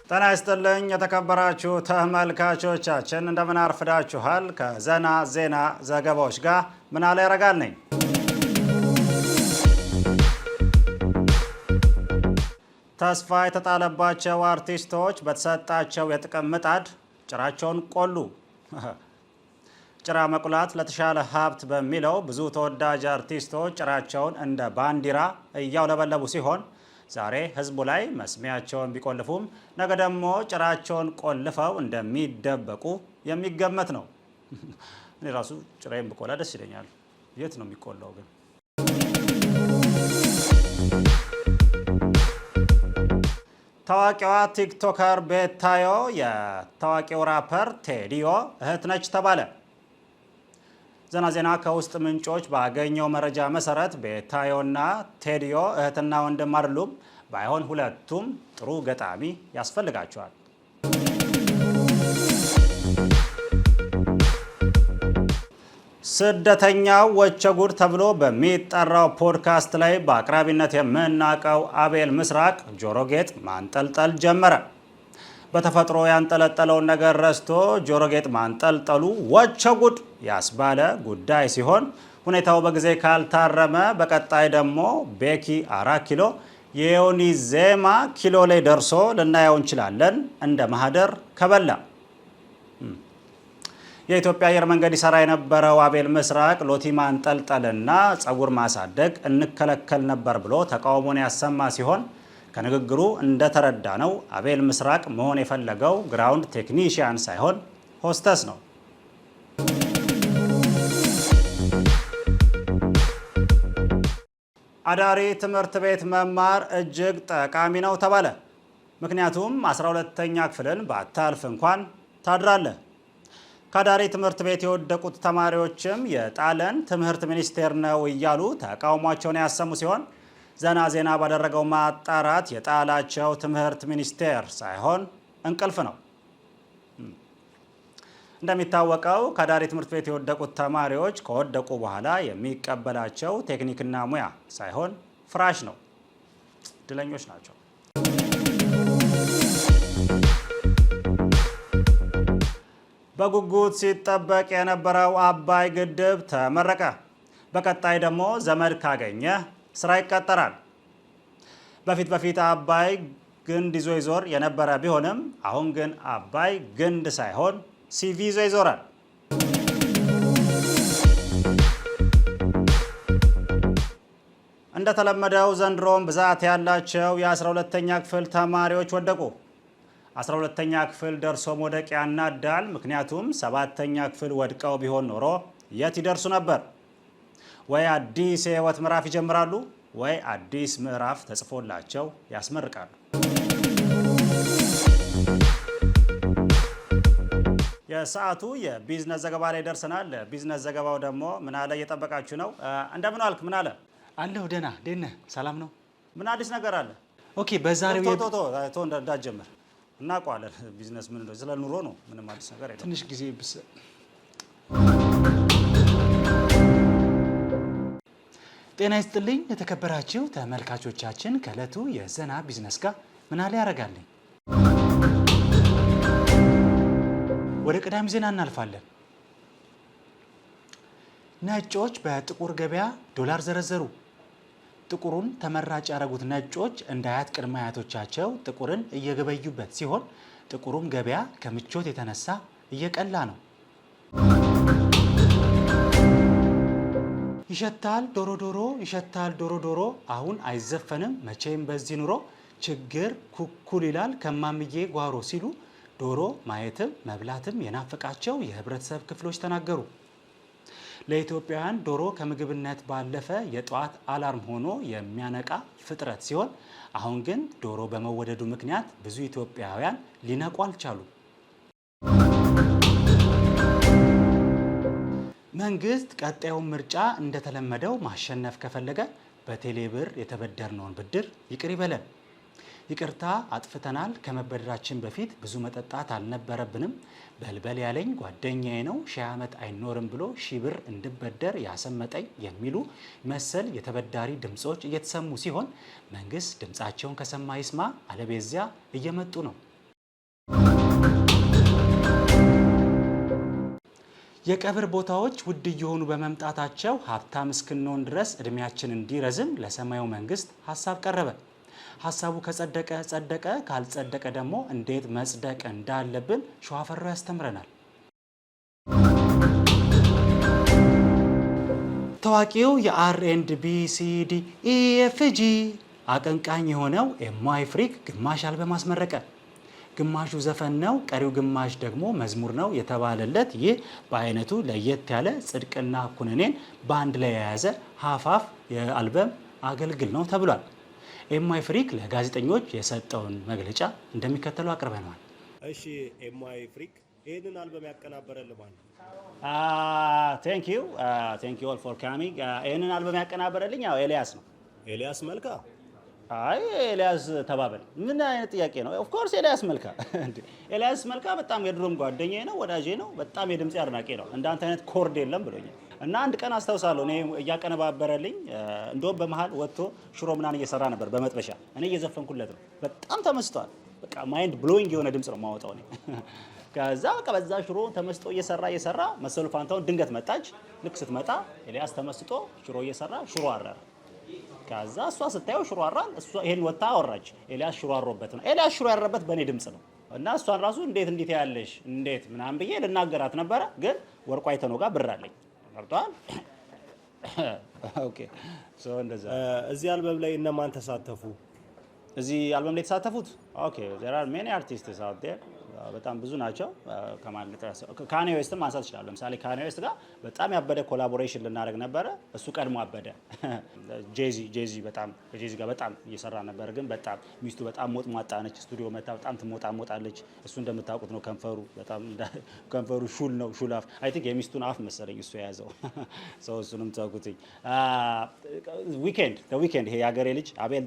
ጤና ይስጥልኝ የተከበራችሁ ተመልካቾቻችን እንደምን አርፍዳችኋል? ከዘና ዜና ዘገባዎች ጋር ምናለ ያረጋል ነኝ። ተስፋ የተጣለባቸው አርቲስቶች በተሰጣቸው የጥቅም ምጣድ ጭራቸውን ቆሉ። ጭራ መቁላት ለተሻለ ሀብት በሚለው ብዙ ተወዳጅ አርቲስቶች ጭራቸውን እንደ ባንዲራ እያውለበለቡ ሲሆን ዛሬ ህዝቡ ላይ መስሚያቸውን ቢቆልፉም ነገ ደግሞ ጭራቸውን ቆልፈው እንደሚደበቁ የሚገመት ነው። እኔ ራሱ ጭራዬን ብቆላ ደስ ይለኛል። የት ነው የሚቆላው ግን? ታዋቂዋ ቲክቶከር ቤታዮ የታዋቂው ራፐር ቴዲዮ እህት ነች ተባለ። ዘና ዜና ከውስጥ ምንጮች ባገኘው መረጃ መሰረት ቤታዮና ቴዲዮ እህትና ወንድም አይደሉም። ባይሆን ሁለቱም ጥሩ ገጣሚ ያስፈልጋቸዋል። ስደተኛው ወቸጉድ ተብሎ በሚጠራው ፖድካስት ላይ በአቅራቢነት የምናውቀው አቤል ምስራቅ ጆሮ ጌጥ ማንጠልጠል ጀመረ። በተፈጥሮ ያንጠለጠለውን ነገር ረስቶ ጆሮ ጌጥ ማንጠልጠሉ ወቸጉድ ያስባለ ጉዳይ ሲሆን ሁኔታው በጊዜ ካልታረመ በቀጣይ ደግሞ ቤኪ 4 ኪሎ የዮኒ ዜማ ኪሎ ላይ ደርሶ ልናየው እንችላለን። እንደ ማህደር ከበላ የኢትዮጵያ አየር መንገድ ይሰራ የነበረው አቤል ምስራቅ ሎቲ ማንጠልጠልና ጸጉር ማሳደግ እንከለከል ነበር ብሎ ተቃውሞን ያሰማ ሲሆን ከንግግሩ እንደተረዳ ነው አቤል ምስራቅ መሆን የፈለገው ግራውንድ ቴክኒሽያን ሳይሆን ሆስተስ ነው። አዳሪ ትምህርት ቤት መማር እጅግ ጠቃሚ ነው ተባለ። ምክንያቱም 12ኛ ክፍልን ባታልፍ እንኳን ታድራለህ። ከአዳሪ ትምህርት ቤት የወደቁት ተማሪዎችም የጣለን ትምህርት ሚኒስቴር ነው እያሉ ተቃውሟቸውን ያሰሙ ሲሆን ዘና ዜና ባደረገው ማጣራት የጣላቸው ትምህርት ሚኒስቴር ሳይሆን እንቅልፍ ነው። እንደሚታወቀው ከአዳሪ ትምህርት ቤት የወደቁት ተማሪዎች ከወደቁ በኋላ የሚቀበላቸው ቴክኒክና ሙያ ሳይሆን ፍራሽ ነው። እድለኞች ናቸው። በጉጉት ሲጠበቅ የነበረው አባይ ግድብ ተመረቀ። በቀጣይ ደግሞ ዘመድ ካገኘ ስራ ይቀጠራል። በፊት አባይ ግንድ ይዞ ይዞር የነበረ ቢሆንም አሁን ግን አባይ ግንድ ሳይሆን ሲቪ ይዞ ይዞራል። እንደተለመደው ዘንድሮም ብዛት ያላቸው የ12ኛ ክፍል ተማሪዎች ወደቁ። 12ኛ ክፍል ደርሶ መውደቅ ያናዳል። ምክንያቱም 7ኛ ክፍል ወድቀው ቢሆን ኖሮ የት ይደርሱ ነበር? ወይ አዲስ የህይወት ምዕራፍ ይጀምራሉ፣ ወይ አዲስ ምዕራፍ ተጽፎላቸው ያስመርቃሉ። የሰዓቱ የቢዝነስ ዘገባ ላይ ደርሰናል። ቢዝነስ ዘገባው ደግሞ ምን አለ እየጠበቃችሁ ነው። እንደምን አልክ? ምን አለ? አለሁ ደህና። እንዴት ነህ? ሰላም ነው? ምን አዲስ ነገር አለ? ኦኬ፣ በዛሬው ቶ እንዳትጀምር እናውቀዋለን። ቢዝነስ ምን እንደሆነ ስለ ኑሮ ነው። ምንም አዲስ ነገር የለም። ትንሽ ጊዜ ጤና ይስጥልኝ የተከበራችሁ ተመልካቾቻችን፣ ከዕለቱ የዘና ቢዝነስ ጋር ምን አለ ያረጋልኝ። ወደ ቀዳሚ ዜና እናልፋለን። ነጮች በጥቁር ገበያ ዶላር ዘረዘሩ። ጥቁሩን ተመራጭ ያደረጉት ነጮች እንደ አያት ቅድመ አያቶቻቸው ጥቁርን እየገበዩበት ሲሆን ጥቁሩም ገበያ ከምቾት የተነሳ እየቀላ ነው። ይሸታል ዶሮ ዶሮ ይሸታል ዶሮ ዶሮ አሁን አይዘፈንም መቼም በዚህ ኑሮ ችግር ኩኩል ይላል ከማምዬ ጓሮ ሲሉ ዶሮ ማየትም መብላትም የናፈቃቸው የህብረተሰብ ክፍሎች ተናገሩ። ለኢትዮጵያውያን ዶሮ ከምግብነት ባለፈ የጧት አላርም ሆኖ የሚያነቃ ፍጥረት ሲሆን አሁን ግን ዶሮ በመወደዱ ምክንያት ብዙ ኢትዮጵያውያን ሊነቁ አልቻሉም። መንግስት ቀጣዩን ምርጫ እንደተለመደው ማሸነፍ ከፈለገ በቴሌብር የተበደርነውን ብድር ይቅር ይበለን። ይቅርታ አጥፍተናል፣ ከመበደራችን በፊት ብዙ መጠጣት አልነበረብንም፣ በልበል ያለኝ ጓደኛዬ ነው፣ 1000 ዓመት አይኖርም ብሎ 1000 ብር እንድበደር ያሰመጠኝ የሚሉ መሰል የተበዳሪ ድምጾች እየተሰሙ ሲሆን መንግስት ድምጻቸውን ከሰማ ይስማ፣ አለበለዚያ እየመጡ ነው። የቀብር ቦታዎች ውድ እየሆኑ በመምጣታቸው ሀብታም እስክንሆን ድረስ እድሜያችን እንዲረዝም ለሰማዩ መንግስት ሀሳብ ቀረበ። ሀሳቡ ከጸደቀ ጸደቀ፣ ካልጸደቀ ደግሞ እንዴት መጽደቅ እንዳለብን ሸዋፈራው ያስተምረናል። ታዋቂው የR&B/C/D/E/F/G አቀንቃኝ የሆነው ኤምዋይ ፍሪክ ግማሽ አልበም አስመረቀ። ግማሹ ዘፈን ነው፣ ቀሪው ግማሽ ደግሞ መዝሙር ነው የተባለለት ይህ በአይነቱ ለየት ያለ ጽድቅና ኩነኔን በአንድ ላይ የያዘ ሀፋፍ የአልበም አገልግል ነው ተብሏል። ኤምዋይ ፍሪክ ለጋዜጠኞች የሰጠውን መግለጫ እንደሚከተለው አቅርበነዋል። እሺ ኤምዋይ ፍሪክ ይህንን አልበም ያቀናበረልህ ማን ነው? ቴንክ ዩ ኦል ፎር ካሚንግ። ይህንን አልበም ያቀናበረልኝ ያው ኤልያስ ነው። ኤልያስ መልካ? አይ ኤልያስ ተባበል ምን አይነት ጥያቄ ነው? ኦፍ ኮርስ ኤልያስ መልካ። ኤልያስ መልካ በጣም የድሮም ጓደኛዬ ነው፣ ወዳጄ ነው፣ በጣም የድምጽ አድናቂ ነው። እንዳንተ አይነት ኮርድ የለም ብሎኛል። እና አንድ ቀን አስታውሳለሁ እኔ እያቀነባበረልኝ እንደውም በመሃል ወጥቶ ሽሮ ምናምን እየሰራ ነበር በመጥበሻ፣ እኔ እየዘፈንኩለት ነው። በጣም ተመስጧል። በቃ ማይንድ ብሎዊንግ የሆነ ድምጽ ነው የማወጣው እኔ። ከዛ በቃ በዛ ሽሮ ተመስጦ እየሰራ መሰሉ ፋንታውን ድንገት መጣች። ልክ ስትመጣ ኤልያስ ተመስጦ ሽሮ እየሰራ ሽሮ አረረ። ከዛ እሷ ስታየው ሽሮ አራን፣ እሷ ይሄን ወጣ አወራች። ኤልያስ ሽሮ አሮበት ነው። ኤልያስ ሽሮ ያረበት በእኔ ድምጽ ነው። እና እሷን ራሱ እንዴት ያለሽ እንዴት ምናምን ብዬ ልናገራት ነበረ። ግን ወርቋ አይተነው ጋር ብር አለኝ መርጧል። ኦኬ ሶ እንደዛ። እዚህ አልበም ላይ እነማን ተሳተፉ? እዚህ አልበም ላይ የተሳተፉት ኦኬ there are many artists out there በጣም ብዙ ናቸው። ካኔ ዌስትም ማንሳት ይችላል። ለምሳሌ ካኔ ዌስት ጋር በጣም ያበደ ኮላቦሬሽን ልናደርግ ነበረ። እሱ ቀድሞ አበደ። ጄዚ በጣም ከጄዚ ጋር በጣም እየሰራ ነበር። ግን በጣም ሚስቱ በጣም ሞጥሟጣ ነች። ስቱዲዮ መታ በጣም ትሞጣሞጣለች። እሱ እንደምታውቁት ነው ከንፈሩ በጣም ከንፈሩ ሹል ነው፣ ሹል አፍ። አይ ቲንክ የሚስቱን አፍ መሰለኝ እሱ የያዘው። ሰው እሱንም ታውቁትኝ። ዊኬንድ ይሄ የሀገሬ ልጅ አቤል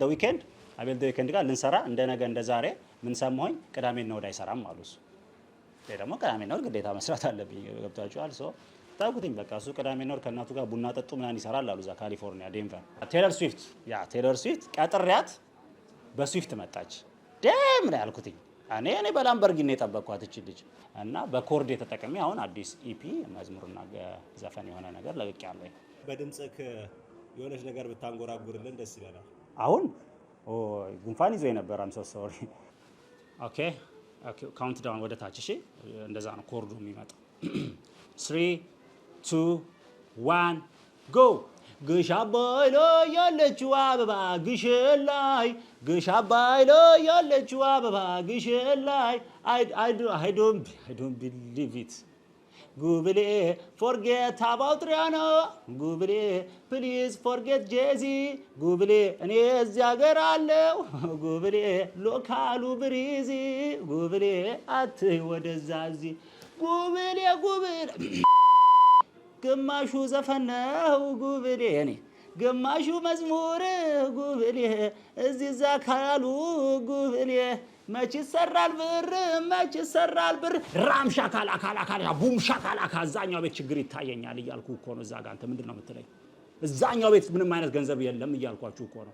ዊኬንድ ጋር ልንሰራ እንደነገ እንደዛሬ ምን ሰማሁኝ፣ ቅዳሜና እሑድ አይሰራም አሉ። እሱ ደግሞ ቅዳሜና እሑድ ግዴታ መስራት አለብኝ። ገብታችኋል? ሶ ታውቁትኝ በቃ እሱ ቅዳሜና እሑድ ከእናቱ ጋር ቡና ጠጡ ምናምን ይሰራል አሉ እዛ ካሊፎርኒያ ዴንቨር። ቴይለር ስዊፍት ቀጥሪያት በስዊፍት መጣች። ደም ነው ያልኩትኝ እኔ በላምበርጊኒ የጠበቅኳት እቺ ልጅ እና በኮርድ የተጠቀሚ አሁን አዲስ ኢፒ መዝሙርና ዘፈን የሆነ ነገር ለቅቄያለሁ። በድምጽክ የሆነች ነገር ብታንጎራጉርልን ደስ ይለናል። አሁን ጉንፋን ይዞ ነበር። አም ሶ ሶሪ። ኦኬ ካውንት ዳውን ወደ ታች። እሺ እንደዛ ነው ኮርዱ የሚመጣው። 3 2 1 ጎ። ግሽ አባይ ላይ ያለችው አበባ ግሽን ላይ፣ ግሽ አባይ ላይ ያለችው አበባ ግሽን ላይ። አይ ዶንት ቢሊቭ ኢት ጉብሌ ፎርጌት አባውት ሪያና ጉብሌ ፕሊዝ ፎርጌት ጄዚ ጉብሌ እኔ እዚህ ሀገር አለው ጉብሌ ሎካሉ ብሪዚ ጉብሌ አትይ ወደዛ እዚህ ጉብሌ ግማሹ ዘፈን ነው ጉብሌ እኔ ግማሹ መዝሙር ጉብሌ እዚህ ዛ ካሉ ጉብሌ መች ይሰራል ብር ራም ሻካላ ካላ ቡም ሻካላ ከዛኛው ቤት ችግር ይታየኛል እያልኩ እኮ ነው። እዛ ጋር አንተ ምንድን ነው የምትለኝ? እዛኛው ቤት ምንም አይነት ገንዘብ የለም እያልኳችሁ እኮ ነው።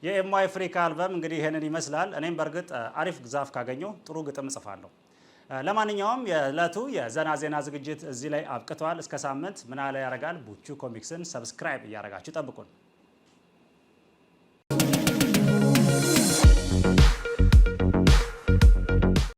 የኤምዋይ ፍሪክ አልበም እንግዲህ ይሄንን ይመስላል። እኔም በእርግጥ አሪፍ ግዛፍ ካገኘው ጥሩ ግጥም እጽፋለሁ። ለማንኛውም የዕለቱ የዘና ዜና ዝግጅት እዚህ ላይ አብቅተዋል። እስከ ሳምንት ምን አለ ያረጋል ቡቹ ኮሚክስን ሰብስክራይብ እያረጋችሁ ጠብቁን።